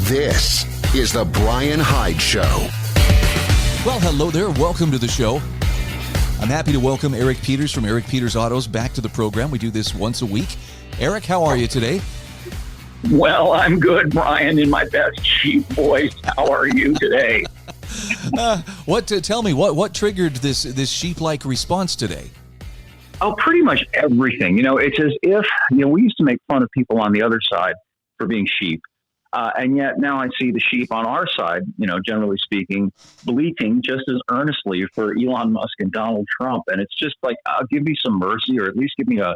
This is the Bryan Hyde Show. Well, hello there. Welcome to the show. I'm happy to welcome Eric Peters from Eric Peters Autos back to the program. We do this once a week. Eric, how are you today? Well, I'm good, Brian, in my best sheep voice. How are you today? Tell me what triggered this sheep-like response today? Oh, pretty much everything. It's as if, we used to make fun of people on the other side for being sheep. And yet now I see the sheep on our side, generally speaking, bleating just as earnestly for Elon Musk and Donald Trump. And it's just like, give me some mercy, or at least give me a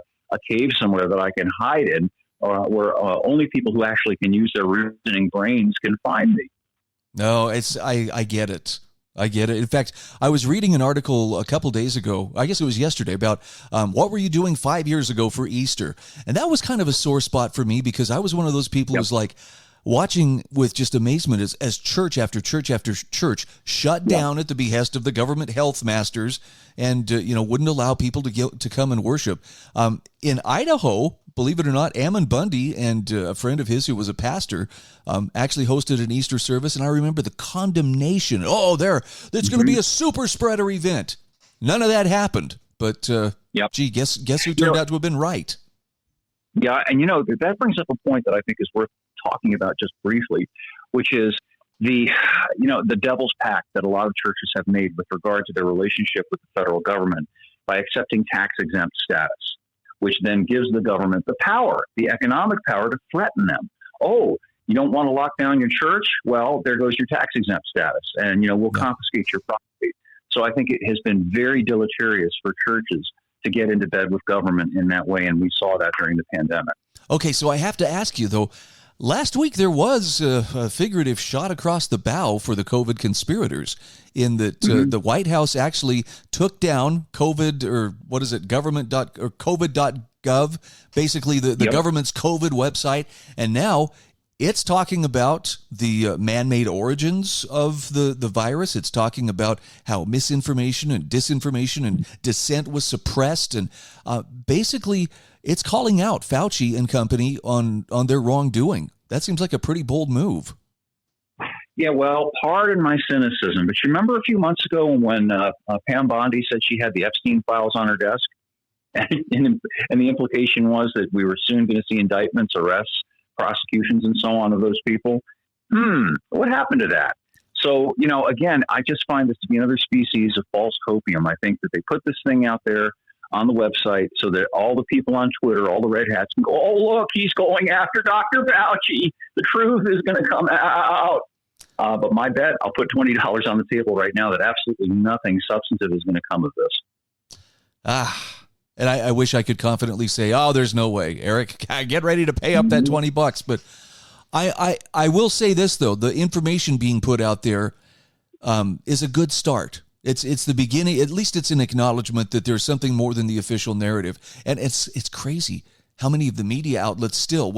cave somewhere that I can hide in, where only people who actually can use their reasoning brains can find me. No, I get it. I get it. In fact, I was reading an article a couple days ago, I guess it was yesterday, about what were you doing 5 years ago for Easter? And that was kind of a sore spot for me, because I was one of those people who was like watching with just amazement as church after church after church shut down at the behest of the government health masters and, wouldn't allow people to come and worship. In Idaho, believe it or not, Ammon Bundy and a friend of his who was a pastor actually hosted an Easter service, and I remember the condemnation. There's going to be a super spreader event. None of that happened, but gee, guess who turned out to have been right? Yeah, and that brings up a point that I think is worth talking about just briefly, which is the devil's pact that a lot of churches have made with regard to their relationship with the federal government by accepting tax-exempt status, which then gives the government the power, the economic power, to threaten them. Oh, you don't want to lock down your church? Well, there goes your tax-exempt status, and, we'll confiscate your property. So I think it has been very deleterious for churches to get into bed with government in that way, and we saw that during the pandemic. Okay, so I have to ask you, though, last week there was a figurative shot across the bow for the COVID conspirators, in that the White House actually took down COVID, or what is it, COVID.gov, basically the government's COVID website, and now it's talking about the man-made origins of the virus. It's talking about how misinformation and disinformation and dissent was suppressed, and basically it's calling out Fauci and company on their wrongdoing. That seems like a pretty bold move. Yeah, well, pardon my cynicism, but you remember a few months ago when Pam Bondi said she had the Epstein files on her desk? And the implication was that we were soon going to see indictments, arrests, prosecutions, and so on of those people. What happened to that? So, again, I just find this to be another species of false copium. I think that they put this thing out there on the website so that all the people on Twitter, all the red hats, can go, oh, look, he's going after Dr. Fauci. The truth is going to come out. But my bet, I'll put $20 on the table right now that absolutely nothing substantive is going to come of this. And I wish I could confidently say, there's no way, Eric, get ready to pay up that $20. But I will say this, though, the information being put out there is a good start. It's the beginning. At least it's an acknowledgement that there's something more than the official narrative. And it's crazy how many of the media outlets still,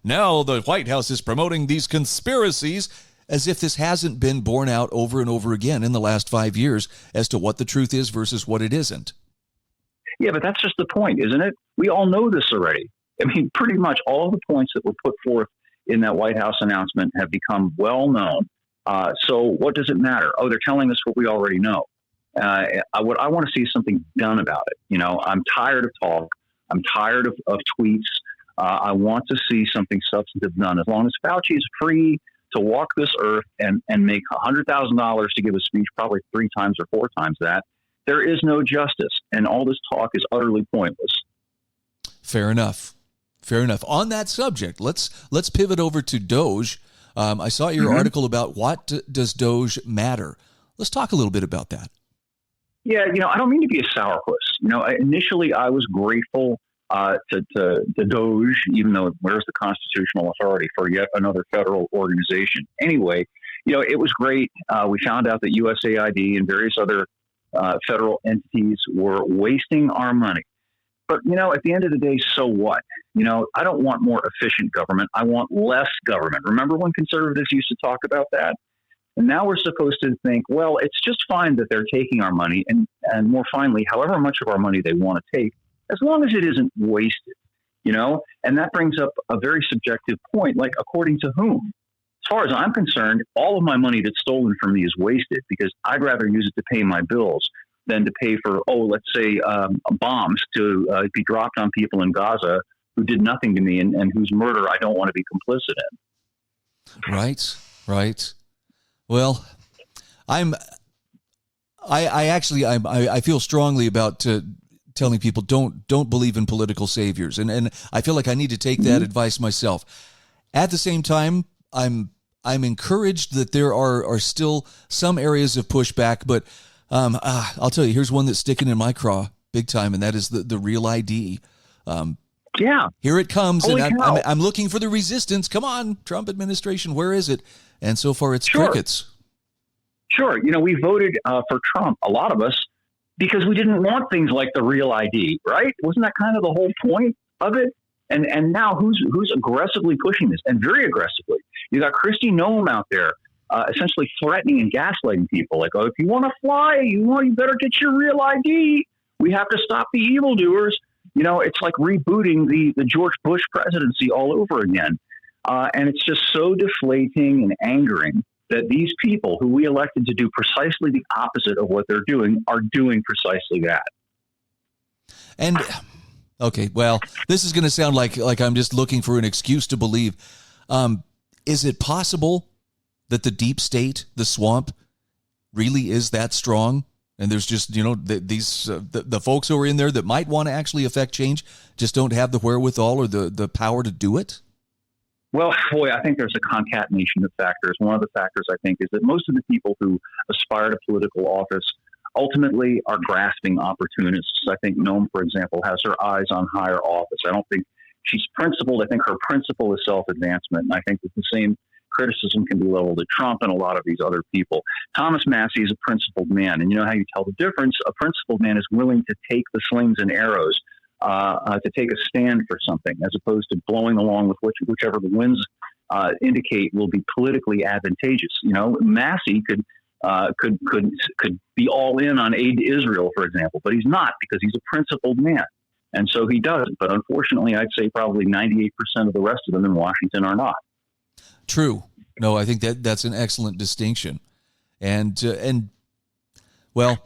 now the White House is promoting these conspiracies, as if this hasn't been borne out over and over again in the last 5 years as to what the truth is versus what it isn't. Yeah, but that's just the point, isn't it? We all know this already. I mean, pretty much all of the points that were put forth in that White House announcement have become well known. So what does it matter? Oh, they're telling us what we already know. I want to see something done about it. I'm tired of talk. I'm tired of tweets. I want to see something substantive done. As long as Fauci is free to walk this earth and make $100,000 to give a speech, probably 3 times or 4 times that, there is no justice, and all this talk is utterly pointless. Fair enough. On that subject, let's pivot over to Doge. I saw your article about what does Doge matter. Let's talk a little bit about that. Yeah, I don't mean to be a sourpuss. Initially I was grateful to Doge, even though where's the constitutional authority for yet another federal organization? Anyway, it was great. We found out that USAID and various other federal entities were wasting our money. But, at the end of the day, so what? I don't want more efficient government. I want less government. Remember when conservatives used to talk about that? And now we're supposed to think, well, it's just fine that they're taking our money, and more finally, however much of our money they want to take, as long as it isn't wasted, And that brings up a very subjective point, like according to whom? far as I'm concerned, all of my money that's stolen from me is wasted because I'd rather use it to pay my bills than to pay for, let's say, bombs to be dropped on people in Gaza who did nothing to me and whose murder I don't want to be complicit in. Right. Well, I feel strongly about telling people don't believe in political saviors, and I feel like I need to take that advice myself. At the same time, I'm encouraged that there are still some areas of pushback, but I'll tell you, here's one that's sticking in my craw big time, and that is the real ID. Here it comes, Holy and cow. I'm looking for the resistance. Come on, Trump administration, where is it? And so far, it's Sure. crickets. Sure. We voted for Trump, a lot of us, because we didn't want things like the real ID, right? Wasn't that kind of the whole point of it? And now who's aggressively pushing this, and very aggressively? You got Kristi Noem out there essentially threatening and gaslighting people like, if you want to fly, you better get your real ID. We have to stop the evildoers. It's like rebooting the George Bush presidency all over again. And it's just so deflating and angering that these people who we elected to do precisely the opposite of what they're doing are doing precisely that. And okay, well, this is going to sound like I'm just looking for an excuse to believe. Is it possible that the deep state, the swamp, really is that strong? And there's just, the folks who are in there that might want to actually affect change just don't have the wherewithal or the power to do it? Well, boy, I think there's a concatenation of factors. One of the factors, I think, is that most of the people who aspire to political office ultimately are grasping opportunists. I think Noem, for example, has her eyes on higher office. I don't think she's principled. I think her principle is self-advancement. And I think that the same criticism can be leveled at Trump and a lot of these other people. Thomas Massey is a principled man. And you know how you tell the difference? A principled man is willing to take the slings and arrows, to take a stand for something, as opposed to blowing along with whichever the winds indicate will be politically advantageous. Massey could be all in on aid to Israel, for example, but he's not, because he's a principled man. And so he doesn't. But unfortunately, I'd say probably 98% of the rest of them in Washington are not. True. No, I think that's an excellent distinction. And well,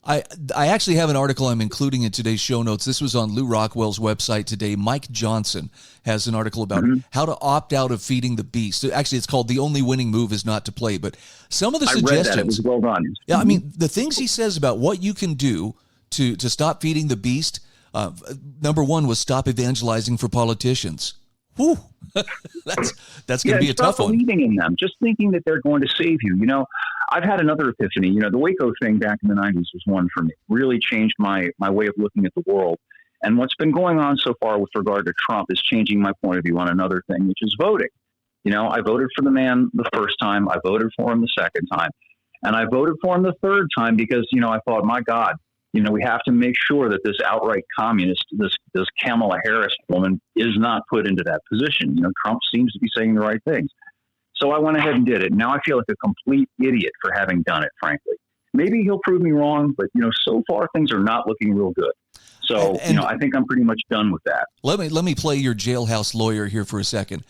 I actually have an article I'm including in today's show notes. This was on Lou Rockwell's website today. Mike Johnson has an article about how to opt out of feeding the beast. Actually, it's called "The Only Winning Move Is Not to Play." But some of the suggestions, read that. It was well done. Yeah, I mean, the things he says about what you can do to stop feeding the beast. Number one was stop evangelizing for politicians. Whew. that's going to be a tough one. Believing in them, just thinking that they're going to save you. I've had another epiphany. The Waco thing back in the 90s was one for me. Really changed my way of looking at the world. And what's been going on so far with regard to Trump is changing my point of view on another thing, which is voting. I voted for the man the first time. I voted for him the second time. And I voted for him the third time because, I thought, my God, we have to make sure that this outright communist, this Kamala Harris woman, is not put into that position. Trump seems to be saying the right things. So I went ahead and did it. Now I feel like a complete idiot for having done it, frankly. Maybe he'll prove me wrong, but, so far things are not looking real good. So, and I think I'm pretty much done with that. Let me play your jailhouse lawyer here for a second.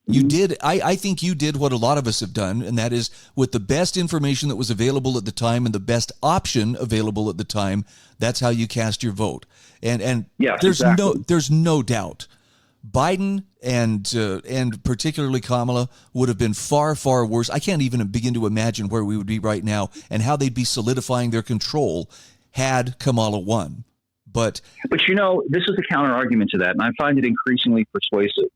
You did. I think you did what a lot of us have done, and that is with the best information that was available at the time and the best option available at the time. That's how you cast your vote. And yes, there's exactly. there's no doubt Biden and particularly Kamala would have been far, far worse. I can't even begin to imagine where we would be right now and how they'd be solidifying their control had Kamala won. But this is a counter argument to that, and I find it increasingly persuasive.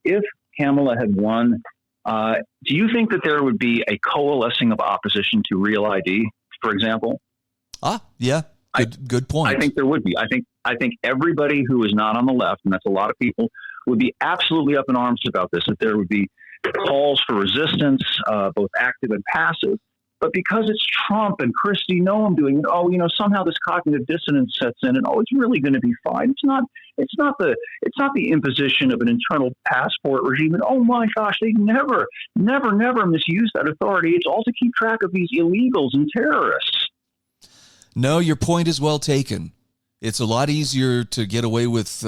If Kamala had won, do you think that there would be a coalescing of opposition to Real ID, for example? Yeah, good point. I think there would be. I think everybody who is not on the left, and that's a lot of people, would be absolutely up in arms about this, that there would be calls for resistance, both active and passive. But because it's Trump and Kristi Noem doing it, somehow this cognitive dissonance sets in, and it's really going to be fine. It's not the imposition of an internal passport regime. And oh my gosh, they never misuse that authority. It's all to keep track of these illegals and terrorists. No, your point is well taken. It's a lot easier to get away with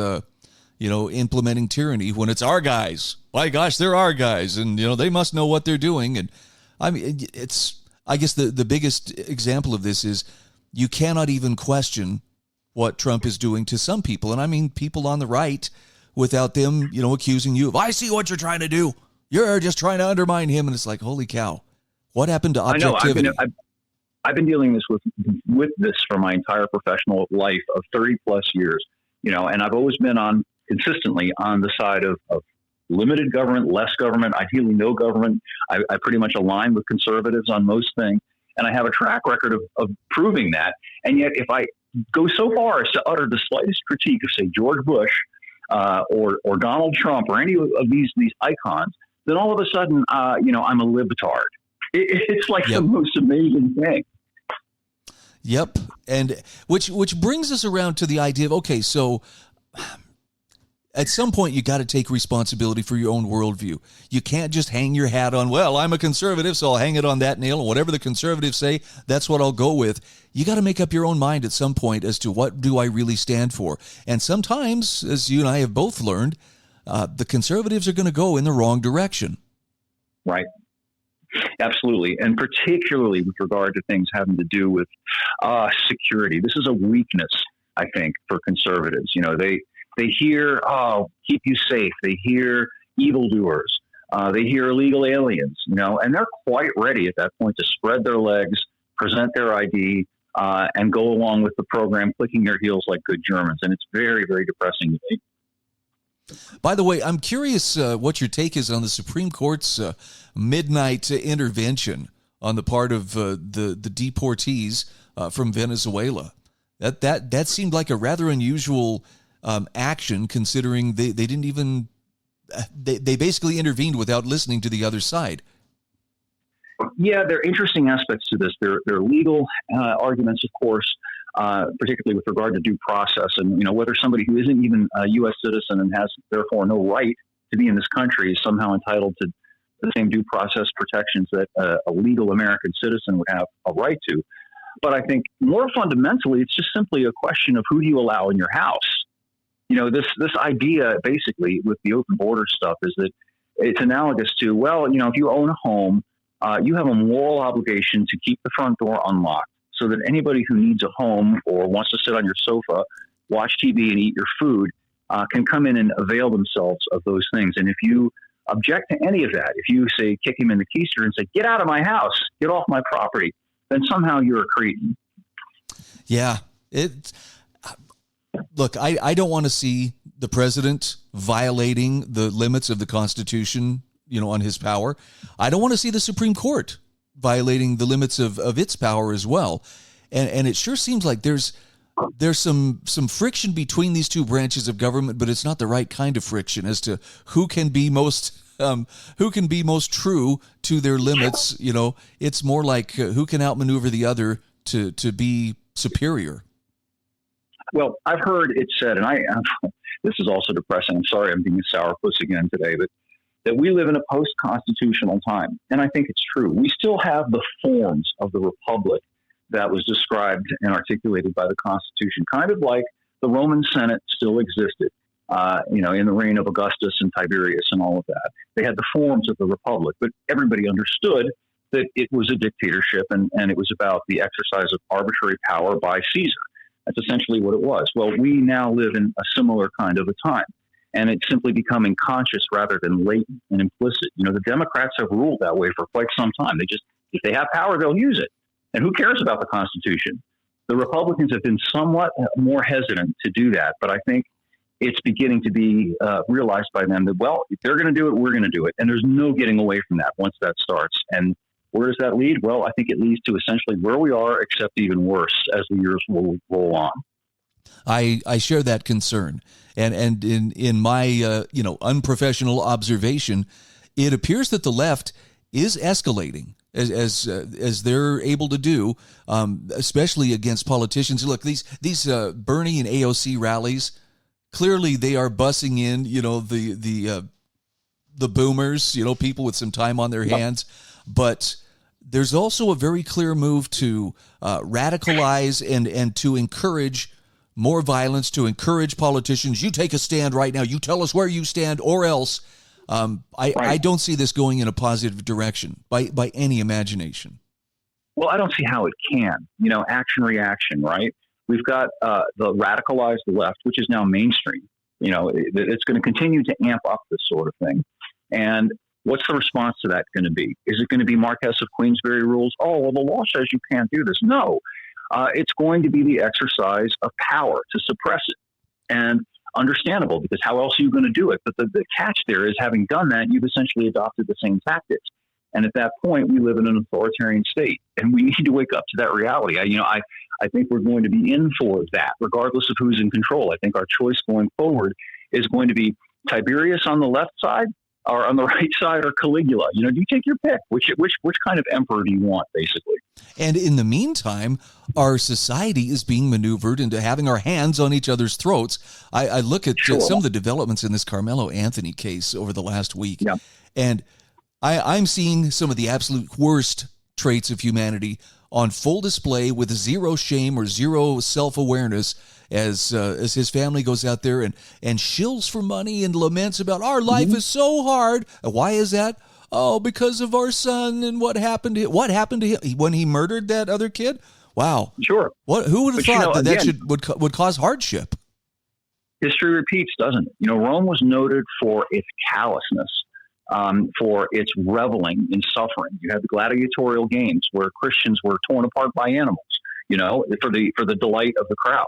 implementing tyranny when it's our guys. My gosh, they're our guys, and they must know what they're doing. And I mean, I guess the biggest example of this is you cannot even question what Trump is doing to some people, and I mean people on the right, without them accusing you of, I see what you're trying to do. You're just trying to undermine him, and it's like, holy cow, what happened to objectivity? I know. I've been dealing with this for my entire professional life of 30 plus years, and I've always been consistently on the side of limited government, less government, ideally no government. I pretty much align with conservatives on most things, and I have a track record of proving that. And yet, if I go so far as to utter the slightest critique of, say, George Bush or Donald Trump or any of these icons, then all of a sudden, I'm a libtard. It's like the most amazing thing. Yep, and which brings us around to the idea of, okay, so at some point you got to take responsibility for your own worldview. You can't just hang your hat on, well, I'm a conservative, so I'll hang it on that nail, and whatever the conservatives say, that's what I'll go with. You got to make up your own mind at some point as to what do I really stand for. And sometimes, as you and I have both learned, the conservatives are going to go in the wrong direction. Right. Absolutely. And particularly with regard to things having to do with security. This is a weakness, I think, for conservatives. They hear, keep you safe. They hear evildoers. They hear illegal aliens, and they're quite ready at that point to spread their legs, present their ID, and go along with the program, clicking their heels like good Germans. And it's very, very depressing to me. By the way, I'm curious what your take is on the Supreme Court's midnight intervention on the part of the deportees from Venezuela. That seemed like a rather unusual action, considering they didn't even they basically intervened without listening to the other side. Yeah, there are interesting aspects to this. There are legal arguments, of course, particularly with regard to due process, and whether somebody who isn't even a U.S. citizen and has therefore no right to be in this country is somehow entitled to the same due process protections that a legal American citizen would have a right to. But I think more fundamentally, it's just simply a question of who do you allow in your house. This idea basically with the open border stuff is that it's analogous to, well, if you own a home, you have a moral obligation to keep the front door unlocked so that anybody who needs a home or wants to sit on your sofa, watch TV and eat your food can come in and avail themselves of those things. And if you object to any of that, if you say, kick him in the keister and say, get out of my house, get off my property, then somehow you're a cretin. Yeah. Look, I don't want to see the president violating the limits of the Constitution, on his power. I don't want to see the Supreme Court violating the limits of its power as well. And it sure seems like there's some friction between these two branches of government, but it's not the right kind of friction as to who can be most true to their limits. It's more like who can outmaneuver the other to be superior. Well, I've heard it said, and this is also depressing. I'm sorry I'm being a sourpuss again today, but that we live in a post-constitutional time. And I think it's true. We still have the forms of the republic that was described and articulated by the Constitution, kind of like the Roman Senate still existed, in the reign of Augustus and Tiberius and all of that. They had the forms of the republic, but everybody understood that it was a dictatorship and it was about the exercise of arbitrary power by Caesar. That's essentially what it was. Well, we now live in a similar kind of a time, and it's simply becoming conscious rather than latent and implicit. The Democrats have ruled that way for quite some time. If they have power, they'll use it. And who cares about the Constitution? The Republicans have been somewhat more hesitant to do that, but I think it's beginning to be realized by them that, well, if they're going to do it, we're going to do it. And there's no getting away from that once that starts. And where does that lead? Well, I think it leads to essentially where we are, except even worse as the years will roll on. I share that concern. And in my unprofessional observation, it appears that the left is escalating as they're able to do, especially against politicians. Look, these Bernie and AOC rallies, clearly they are bussing in, the boomers, people with some time on their hands, but there's also a very clear move to radicalize and to encourage more violence, to encourage politicians. You take a stand right now. You tell us where you stand, or else. I don't see this going in a positive direction by any imagination. Well, I don't see how it can. Action, reaction, right? We've got the radicalized left, which is now mainstream. It's going to continue to amp up this sort of thing. And what's the response to that going to be? Is it going to be Marquess of Queensberry rules? Oh, well, the law says you can't do this. No, it's going to be the exercise of power to suppress it. And understandable, because how else are you going to do it? But the catch there is, having done that, you've essentially adopted the same tactics. And at that point, we live in an authoritarian state, and we need to wake up to that reality. I think we're going to be in for that, regardless of who's in control. I think our choice going forward is going to be Tiberius on the left side, or on the right side, or Caligula. You take your pick. Which kind of emperor do you want, basically? And in the meantime, our society is being maneuvered into having our hands on each other's throats. I look at some of the developments in this Carmelo Anthony case over the last week, and I'm seeing some of the absolute worst traits of humanity on full display, with zero shame or zero self-awareness, as his family goes out there and shills for money and laments about our life is so hard. Why is that? Oh, because of our son and what happened to him when he murdered that other kid. Wow. Sure. Who would have thought that would cause hardship? History repeats, doesn't it? Rome was noted for its callousness, for its reveling in suffering. You had the gladiatorial games where Christians were torn apart by animals, for the delight of the crowds.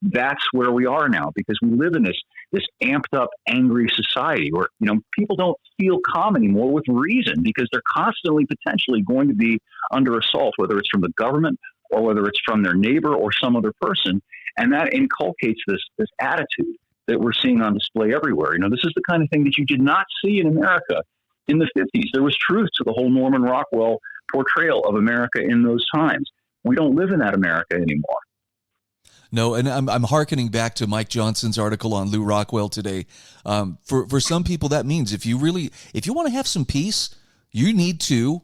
That's where we are now, because we live in this amped up, angry society where, people don't feel calm anymore, with reason, because they're constantly potentially going to be under assault, whether it's from the government or whether it's from their neighbor or some other person. And that inculcates this attitude that we're seeing on display everywhere. This is the kind of thing that you did not see in America in the 50s. There was truth to the whole Norman Rockwell portrayal of America in those times. We don't live in that America anymore. No, and I'm hearkening back to Mike Johnson's article on Lou Rockwell today. For some people, that means if you want to have some peace, you need to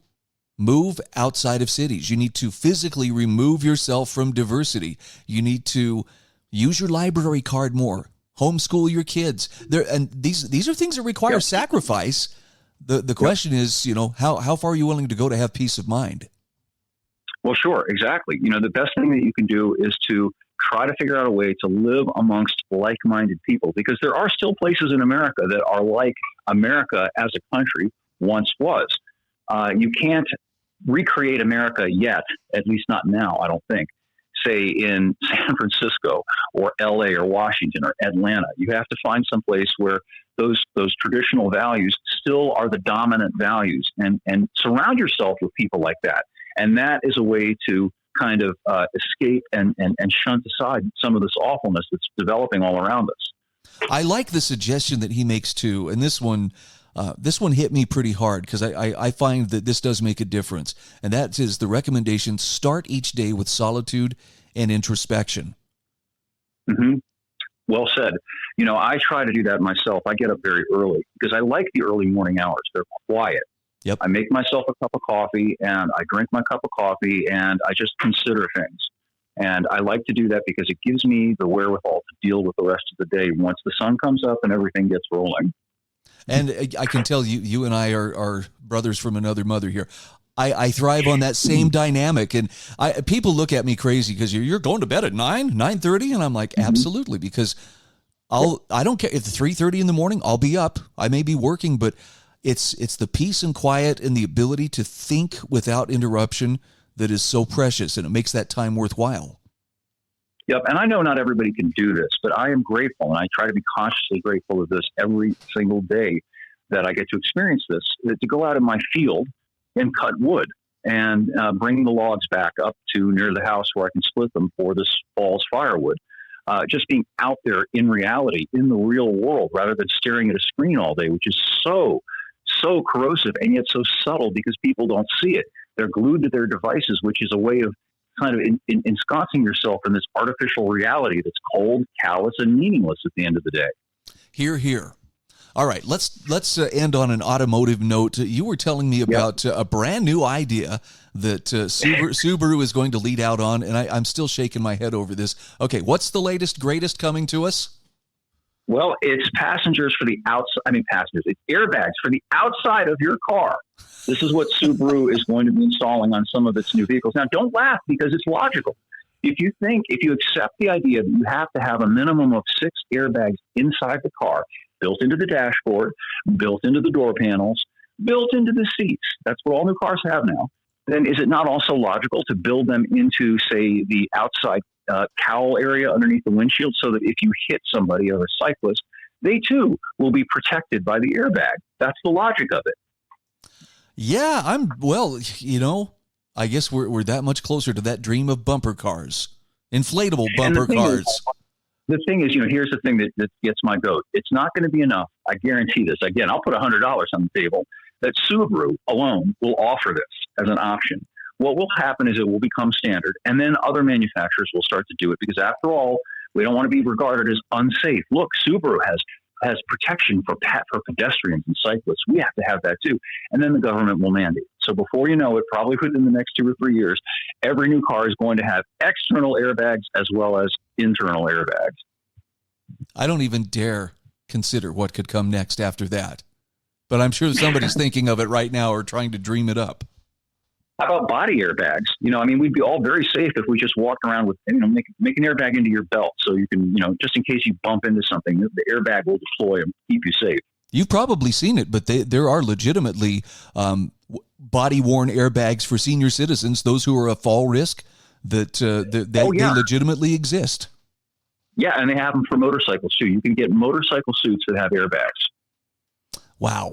move outside of cities. You need to physically remove yourself from diversity. You need to use your library card more. Homeschool your kids. These are things that require sacrifice. The question is, how far are you willing to go to have peace of mind? Well, sure, exactly. The best thing that you can do is to try to figure out a way to live amongst like-minded people, because there are still places in America that are like America as a country once was. You can't recreate America yet, at least not now, I don't think, say in San Francisco or LA or Washington or Atlanta. You have to find some place where those traditional values still are the dominant values, and surround yourself with people like that. And that is a way to kind of escape and shunt aside some of this awfulness that's developing all around us. I like the suggestion that he makes too, and this one hit me pretty hard, because I find that this does make a difference, and that is the recommendation: start each day with solitude and introspection. Mm-hmm. Well said. I try to do that myself. I get up very early because I like the early morning hours. They're quiet. Yep. I make myself a cup of coffee, and I drink my cup of coffee, and I just consider things. And I like to do that because it gives me the wherewithal to deal with the rest of the day once the sun comes up and everything gets rolling. And I can tell you and I are brothers from another mother here. I thrive on that same dynamic. And people look at me crazy because you're going to bed at 9:30, and I'm like, absolutely, because I don't care if it's 3:30 in the morning, I'll be up. I may be working, but it's the peace and quiet and the ability to think without interruption that is so precious, and it makes that time worthwhile. Yep. And I know not everybody can do this, but I am grateful, and I try to be consciously grateful of this every single day that I get to experience this, to go out in my field and cut wood and bring the logs back up to near the house where I can split them for this fall's firewood. Just being out there in reality, in the real world, rather than staring at a screen all day, which is so corrosive and yet so subtle because people don't see it. They're glued to their devices, which is a way of kind of ensconcing yourself in this artificial reality that's cold, callous, and meaningless at the end of the day. Hear, hear. All right, let's end on an automotive note. You were telling me about a brand new idea that Subaru is going to lead out on, and I'm still shaking my head over this. Okay, what's the latest, greatest coming to us? Well, it's passengers for the outside. I mean, passengers. It's airbags for the outside of your car. This is what Subaru is going to be installing on some of its new vehicles. Now, don't laugh because it's logical. If you accept the idea that you have to have a minimum of 6 airbags inside the car, built into the dashboard, built into the door panels, built into the seats, that's what all new cars have now, then is it not also logical to build them into, say, the outside cowl area underneath the windshield so that if you hit somebody or a cyclist, they too will be protected by the airbag? That's the logic of it. Yeah, I guess we're that much closer to that dream of bumper cars, inflatable bumper cars. The thing is, here's the thing that gets my goat. It's not going to be enough. I guarantee this. Again, I'll put $100 on the table that Subaru alone will offer this as an option. What will happen is it will become standard, and then other manufacturers will start to do it because, after all, we don't want to be regarded as unsafe. Look, Subaru has protection for pedestrians and cyclists. We have to have that too. And then the government will mandate. So before you know it, probably within the next 2 or 3 years, every new car is going to have external airbags as well as internal airbags. I don't even dare consider what could come next after that. But I'm sure somebody's thinking of it right now or trying to dream it up. How about body airbags? We'd be all very safe if we just walked around with, make an airbag into your belt so you can, just in case you bump into something, the airbag will deploy and keep you safe. You've probably seen it, but there are legitimately body-worn airbags for senior citizens, those who are a fall risk, they legitimately exist. Yeah, and they have them for motorcycles too. You can get motorcycle suits that have airbags. Wow.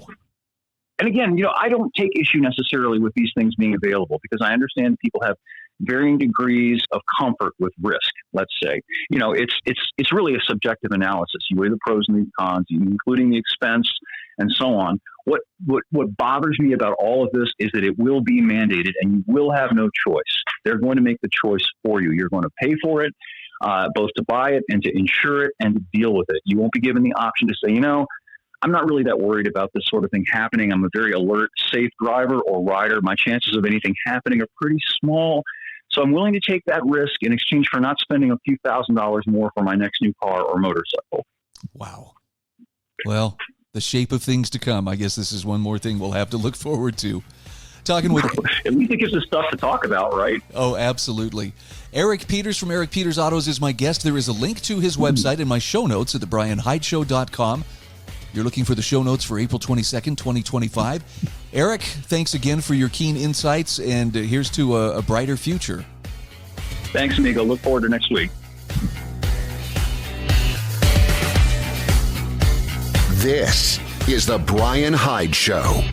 And again, I don't take issue necessarily with these things being available because I understand people have varying degrees of comfort with risk. Let's say, it's really a subjective analysis. You weigh the pros and the cons, including the expense and so on. What bothers me about all of this is that it will be mandated and you will have no choice. They're going to make the choice for you. You're going to pay for it, both to buy it and to insure it and to deal with it. You won't be given the option to say, I'm not really that worried about this sort of thing happening. I'm a very alert, safe driver or rider. My chances of anything happening are pretty small. So I'm willing to take that risk in exchange for not spending a few $1,000s more for my next new car or motorcycle. Wow. Well, the shape of things to come. I guess this is one more thing we'll have to look forward to. Talking with at least it gives us stuff to talk about, right? Oh, absolutely. Eric Peters from Eric Peters Autos is my guest. There is a link to his website in my show notes at thebryanhydeshow.com. You're looking for the show notes for April 22nd, 2025. Eric, thanks again for your keen insights, and here's to a brighter future. Thanks, amigo. Look forward to next week. This is the Bryan Hyde Show.